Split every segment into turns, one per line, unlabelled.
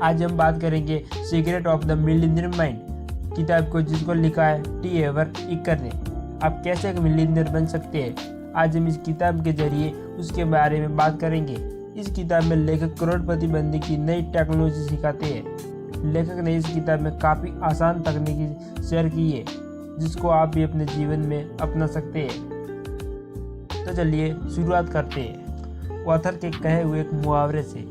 आज हम बात करेंगे secret of the millionaire mind किताब को, जिसको लिखा है टी हेवर इकर ने। आप कैसे एक मिलियनेयर बन सकते हैं, आज हम इस किताब के जरिए उसके बारे में बात करेंगे। इस किताब में लेखक करोड़पति बनने की नई टेक्नोलॉजी सिखाते हैं। लेखक ने इस किताब में काफ़ी आसान तकनीकी शेयर की है, जिसको आप भी अपने जीवन में अपना सकते हैं। तो चलिए शुरुआत करते हैं ऑथर के कहे हुए एक मुहावरे से।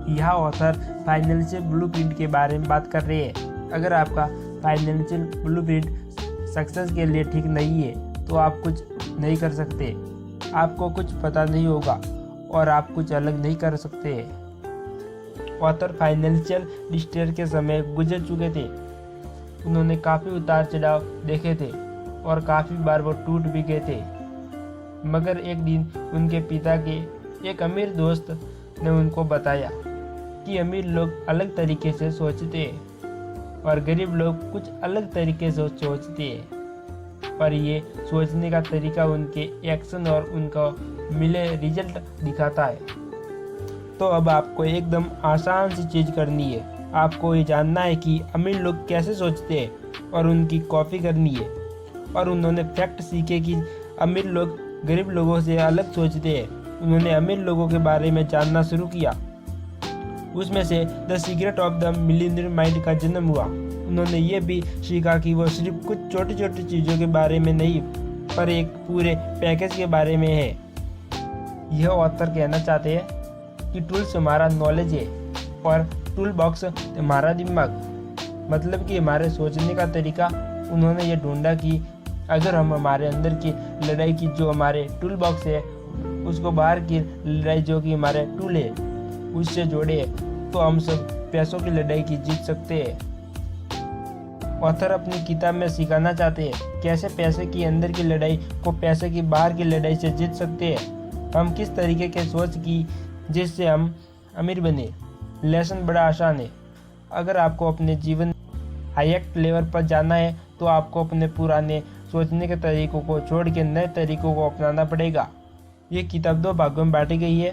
यह ऑथर फाइनेंशियल ब्लूप्रिंट के बारे में बात कर रहे हैं। अगर आपका फाइनेंशियल ब्लूप्रिंट सक्सेस के लिए ठीक नहीं है तो आप कुछ नहीं कर सकते, आपको कुछ पता नहीं होगा और आप कुछ अलग नहीं कर सकते। ऑथर फाइनेंशियल डिस्ट्रेस के समय गुजर चुके थे। उन्होंने काफ़ी उतार चढ़ाव देखे थे और काफ़ी बार वो टूट भी गए थे। मगर एक दिन उनके पिता के एक अमीर दोस्त ने उनको बताया कि अमीर लोग अलग तरीके से सोचते हैं और गरीब लोग कुछ अलग तरीके से सोचते हैं, पर ये सोचने का तरीका उनके एक्शन और उनका मिले रिजल्ट दिखाता है। तो अब आपको एकदम आसान सी चीज़ करनी है। आपको ये जानना है कि अमीर लोग कैसे सोचते हैं और उनकी कॉपी करनी है। और उन्होंने फैक्ट सीखे कि अमीर लोग गरीब लोगों से अलग सोचते हैं। उन्होंने अमीर लोगों के बारे में जानना शुरू किया। उसमें से the secret of the millionaire mind का जन्म हुआ। उन्होंने ये भी सीखा कि वो सिर्फ कुछ छोटी छोटी चीज़ों के बारे में नहीं, पर एक पूरे पैकेज के बारे में है। यह ऑथर कहना चाहते हैं कि टूल्स हमारा नॉलेज है और टूल बॉक्स हमारा दिमाग, मतलब कि हमारे सोचने का तरीका। उन्होंने ये ढूंढा कि अगर हम हमारे अंदर की लड़ाई की जो हमारे टूल बॉक्स है उसको बाहर की लड़ाई जो कि हमारे टूल है उससे जोड़े तो हम सब पैसों की लड़ाई की जीत सकते हैं। ऑथर अपनी किताब में सिखाना चाहते हैं कैसे पैसे की अंदर की लड़ाई को पैसे की बाहर की लड़ाई से जीत सकते हैं। हम किस तरीके के सोच की जिससे हम अमीर बने। लेसन बड़ा आसान है। अगर आपको अपने जीवन हाईएस्ट लेवल पर जाना है तो आपको अपने पुराने सोचने के तरीकों को छोड़ के नए तरीकों को अपनाना पड़ेगा। ये किताब 2 भागों में बांटी गई है।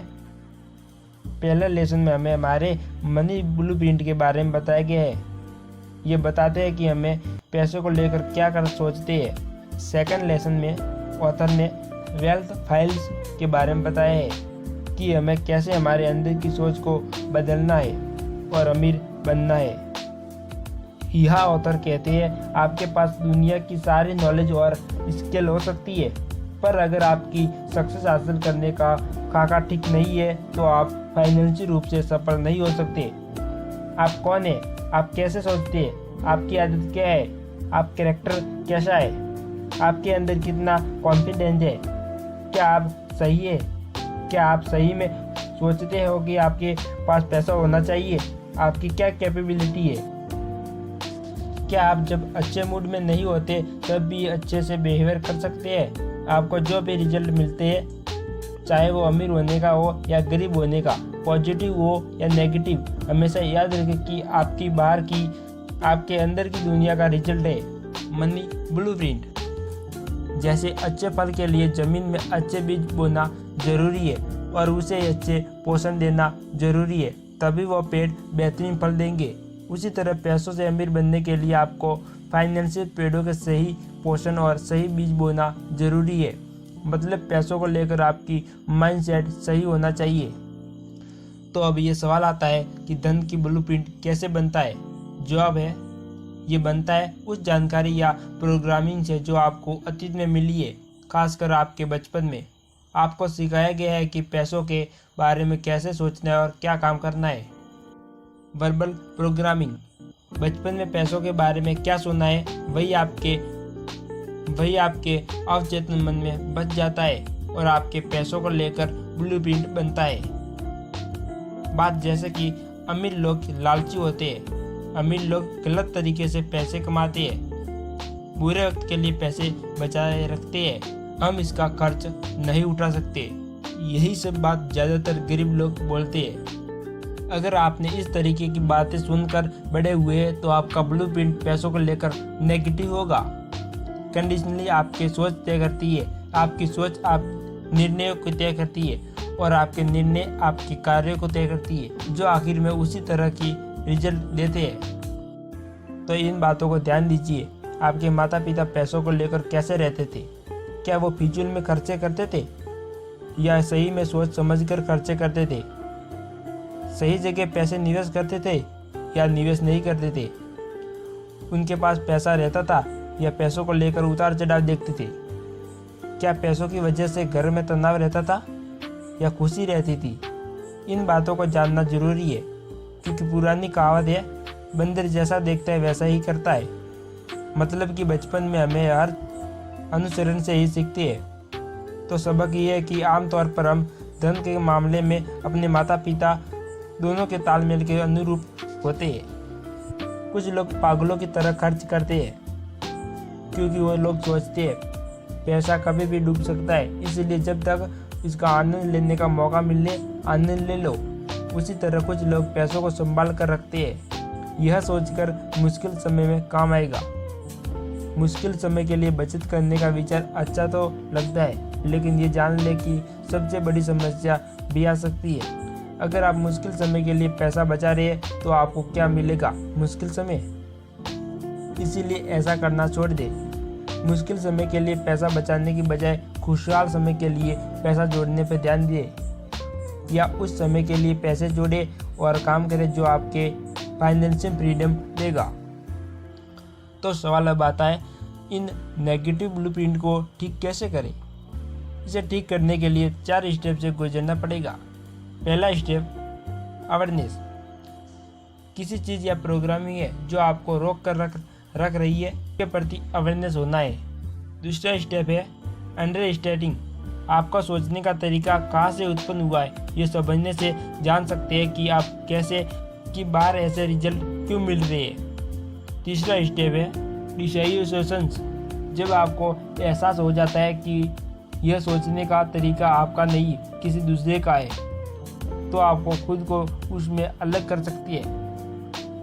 पहले लेसन में हमें हमारे मनी ब्लूप्रिंट के बारे में बताया गया है। ये बताते हैं कि हमें पैसों को लेकर क्या कर सोचते हैं। सेकंड लेसन में ऑथर ने वेल्थ फाइल्स के बारे में बताया है कि हमें कैसे हमारे अंदर की सोच को बदलना है और अमीर बनना है। यह ऑथर कहते हैं आपके पास दुनिया की सारी नॉलेज और स्किल हो सकती है, पर अगर आपकी सक्सेस हासिल करने का खाका ठीक नहीं है तो आप फाइनेंशियल रूप से सफल नहीं हो सकते। आप कौन है, आप कैसे सोचते हैं, आपकी आदत क्या है, आप कैरेक्टर कैसा है, आपके अंदर कितना कॉन्फिडेंस है, क्या आप सही है, क्या आप सही में सोचते हो कि आपके पास पैसा होना चाहिए, आपकी क्या कैपेबिलिटी है, क्या आप जब अच्छे मूड में नहीं होते तब भी अच्छे से बिहेवियर कर सकते हैं। आपको जो भी रिजल्ट मिलते हैं, चाहे वो अमीर होने का हो या गरीब होने का, पॉजिटिव हो या नेगेटिव, हमेशा याद रखें कि आपकी बाहर की आपके अंदर की दुनिया का रिजल्ट है मनी ब्लूप्रिंट। जैसे अच्छे फल के लिए ज़मीन में अच्छे बीज बोना जरूरी है और उसे अच्छे पोषण देना जरूरी है, तभी वो पेड़ बेहतरीन फल देंगे। उसी तरह पैसों से अमीर बनने के लिए आपको फाइनेंशियल पेड़ों के सही पोषण और सही बीज बोना जरूरी है। मतलब पैसों को लेकर आपकी माइंडसेट सही होना चाहिए। तो अब ये सवाल आता है कि धन की ब्लूप्रिंट कैसे बनता है। जवाब है, ये बनता है उस जानकारी या प्रोग्रामिंग से जो आपको अतीत में मिली है, खासकर आपके बचपन में। आपको सिखाया गया है कि पैसों के बारे में कैसे सोचना है और क्या काम करना है। वर्बल प्रोग्रामिंग, बचपन में पैसों के बारे में क्या सुना है वही आपके अवचेतन मन में बच जाता है और आपके पैसों को लेकर ब्लूप्रिंट बनता है। बात जैसे कि अमीर लोग लालची होते हैं, अमीर लोग गलत तरीके से पैसे कमाते हैं, बुरे वक्त के लिए पैसे बचाए रखते हैं, हम इसका खर्च नहीं उठा सकते। यही सब बात ज़्यादातर गरीब लोग बोलते हैं। अगर आपने इस तरीके की बातें सुनकर बड़े हुए तो आपका ब्लूप्रिंट पैसों को लेकर नेगेटिव होगा। कंडीशनली आपकी सोच तय करती है, आपकी सोच आप निर्णयों को तय करती है और आपके निर्णय आपके कार्यों को तय करती है, जो आखिर में उसी तरह की रिजल्ट देते हैं। तो इन बातों को ध्यान दीजिए। आपके माता पिता पैसों को लेकर कैसे रहते थे? क्या वो फिजूल में खर्चे करते थे या सही में सोच समझकर खर्चे करते थे? सही जगह पैसे निवेश करते थे या निवेश नहीं करते थे? उनके पास पैसा रहता था या पैसों को लेकर उतार चढ़ाव देखते थे? क्या पैसों की वजह से घर में तनाव रहता था या खुशी रहती थी? इन बातों को जानना जरूरी है, क्योंकि पुरानी कहावत है, बंदर जैसा देखता है वैसा ही करता है। मतलब कि बचपन में हमें हर अनुसरण से ही सीखते हैं। तो सबक ये है कि आमतौर पर हम धन के मामले में अपने माता पिता दोनों के तालमेल के अनुरूप होते हैं। कुछ लोग पागलों की तरह खर्च करते हैं, क्योंकि वो लोग सोचते हैं पैसा कभी भी डूब सकता है, इसलिए जब तक इसका आनंद लेने का मौका मिले आनंद ले लो। उसी तरह कुछ लोग पैसों को संभाल कर रखते हैं, यह सोचकर मुश्किल समय में काम आएगा। मुश्किल समय के लिए बचत करने का विचार अच्छा तो लगता है, लेकिन ये जान ले कि सबसे बड़ी समस्या भी आ सकती है। अगर आप मुश्किल समय के लिए पैसा बचा रहे हैं तो आपको क्या मिलेगा? मुश्किल समय। इसीलिए ऐसा करना छोड़ दे। मुश्किल समय के लिए पैसा बचाने की बजाय खुशहाल समय के लिए पैसा जोड़ने पर ध्यान दिए, या उस समय के लिए पैसे जोड़े और काम करें जो आपके फाइनेंशियल फ्रीडम देगा। तो सवाल अब आता है, इन नेगेटिव ब्लूप्रिंट को ठीक कैसे करें? इसे ठीक करने के लिए 4 स्टेप से गुजरना पड़ेगा। पहला स्टेप, अवेयरनेस। किसी चीज़ या प्रोग्रामिंग है जो आपको रोक कर रख रही है, के प्रति अवेयरनेस होना है। दूसरा स्टेप है अंडरस्टैंडिंग। आपका सोचने का तरीका कहाँ से उत्पन्न हुआ है, ये समझने से जान सकते हैं कि आप कैसे कि बाहर ऐसे रिजल्ट क्यों मिल रहे हैं। तीसरा स्टेप है डिसाइशंस। जब आपको एहसास हो जाता है कि यह सोचने का तरीका आपका नहीं किसी दूसरे का है, तो आपको खुद को उसमें अलग कर सकती है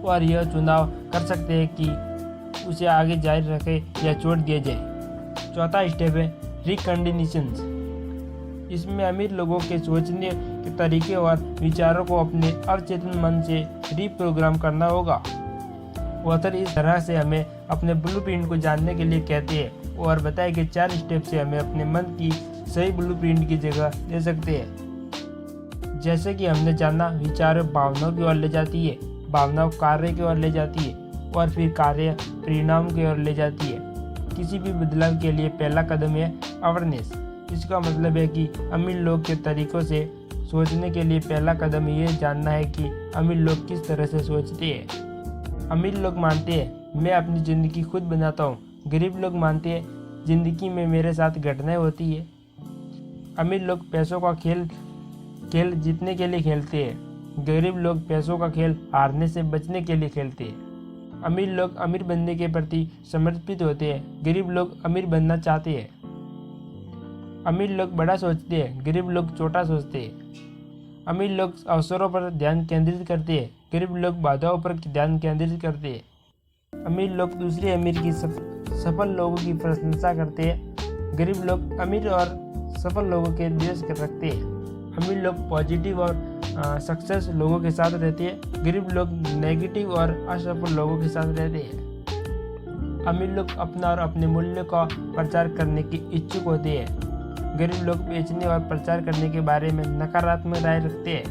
और यह चुनाव कर सकते हैं कि उसे आगे जारी रखें या छोड़ दिया जाए। चौथा स्टेप है रिकंडीशंस। इसमें अमीर लोगों के सोचने के तरीके और विचारों को अपने अवचेतन मन से रिप्रोग्राम करना होगा। ऑथर इस तरह से हमें अपने ब्लूप्रिंट को जानने के लिए कहते हैं और बताए कि 4 स्टेप से हमें अपने मन की सही ब्लूप्रिंट की जगह दे सकते हैं। जैसे कि हमने जाना, विचार भावनाओं की ओर ले जाती है, भावनाओं कार्य की ओर ले जाती है और फिर कार्य परिणाम की ओर ले जाती है। किसी भी बदलाव के लिए पहला कदम है अवेयरनेस। इसका मतलब है कि अमीर लोग के तरीकों से सोचने के लिए पहला कदम ये जानना है कि अमीर लोग किस तरह से सोचते हैं। अमीर लोग मानते हैं मैं अपनी ज़िंदगी खुद बनाता हूँ। गरीब लोग मानते हैं ज़िंदगी में मेरे साथ घटनाएं होती है। अमीर लोग पैसों का खेल जीतने के लिए खेलते हैं। गरीब लोग पैसों का खेल हारने से बचने के लिए खेलते हैं। अमीर लोग अमीर बनने के प्रति समर्पित होते हैं। गरीब लोग अमीर बनना चाहते हैं। अमीर लोग बड़ा सोचते हैं, गरीब लोग छोटा सोचते हैं। अमीर लोग अवसरों पर ध्यान केंद्रित करते हैं, गरीब लोग बाधाओं पर ध्यान केंद्रित करते हैं। अमीर लोग दूसरे अमीर की सफल लोगों की प्रशंसा करते हैं, गरीब लोग अमीर और सफल लोगों के द्वेष रखते हैं। अमीर लोग पॉजिटिव और सक्सेस लोगों के साथ रहते हैं, गरीब लोग नेगेटिव और असफल लोगों के साथ रहते हैं। अमीर लोग अपना और अपने मूल्य का प्रचार करने की इच्छुक होते हैं, गरीब लोग बेचने और प्रचार करने के बारे में नकारात्मक राय रखते हैं।